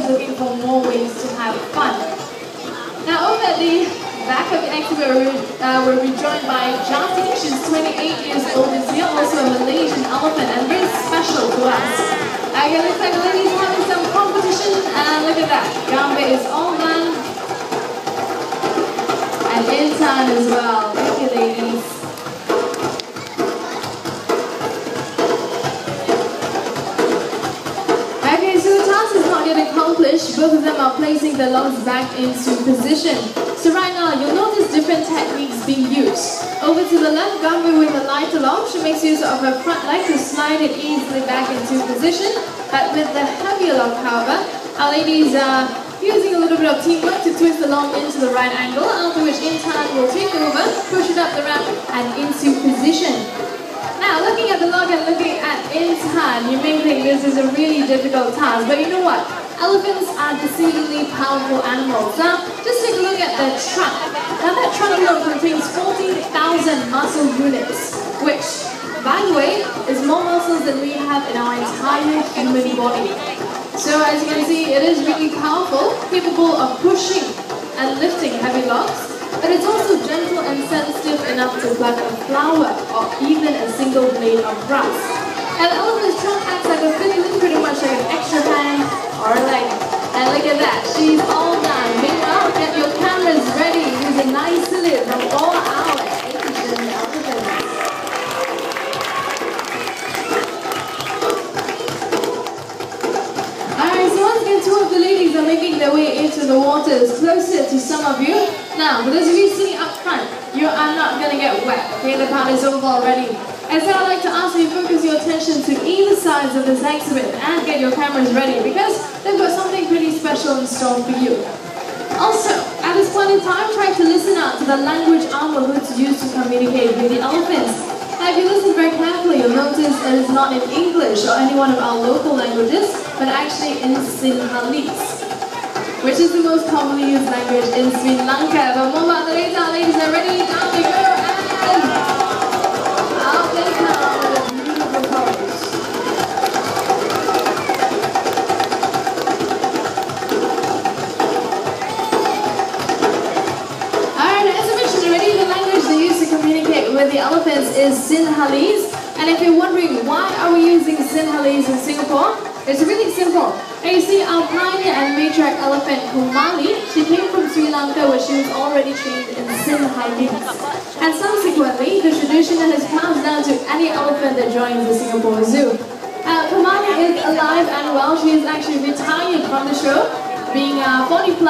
always looking for more ways to have fun. Now over at the back of the exhibit, we'll be joined by Jati. She's 28 years old this year, also a Malaysian elephant, and very special to us. Okay, looks like the ladies having some competition, and look at that. Gambe is all done. And Intan as well. Thank you, ladies. Okay, so the task is not yet accomplished. Both of them are placing their logs back into position. So right now, you'll notice different techniques being used. Over to the left, Gambe with a lighter log. She makes use of her front leg to slide it easily back into position. But with the heavier log, however, our ladies are using a little bit of teamwork to twist the log into the right angle, after which Intan will take over, push it up the ramp and into position. Now, looking at the log and looking at Intan, you may think this is a really difficult task, but you know what? Elephants are decidedly powerful animals. Now, just take a look at their trunk. Now, that trunk alone contains 14,000 muscle units, which, by the way, is more muscles than we have in our entire human body. So, as you can see, it is really powerful, capable of pushing and lifting heavy logs, but it's also gentle and sensitive enough to pluck a flower or even a single blade of grass. An elephant's trunk acts like a filling, pretty much like an extra hand or a leg. And look at that, she's all done. Meanwhile, get your cameras ready. Here's a nice salute from all our Asian elephants. Alright, so once again, two of the ladies are making their way into the waters, closer to some of you. Now, for those of you sitting up front, you are not going to get wet, okay? The part is over already. And so I'd like to ask you to focus your attention to either sides of this exhibit and get your cameras ready, because they've got something pretty special in store for you. Also, at this point in time, try to listen out to the language armor hoods used to communicate with the elephants. Now, if you listen very carefully, you'll notice that it's not in English or any one of our local languages, but actually in Sinhalese, which is the most commonly used language in Sri Lanka. But more about that later. Ladies are ready, down we go, and out they come with a beautiful pose. Alright, as I mentioned already, the language they use to communicate with the elephants is Sinhalese. And if you're wondering why are we using Sinhalese in Singapore, it's really simple. Now you see our pioneer and matriarch elephant Kumali, she came from Sri Lanka where she was already trained in Sinhalese. And subsequently, the tradition has passed down to any elephant that joins the Singapore Zoo. Kumali is alive and well. She is actually retired from the show, being 40 plus.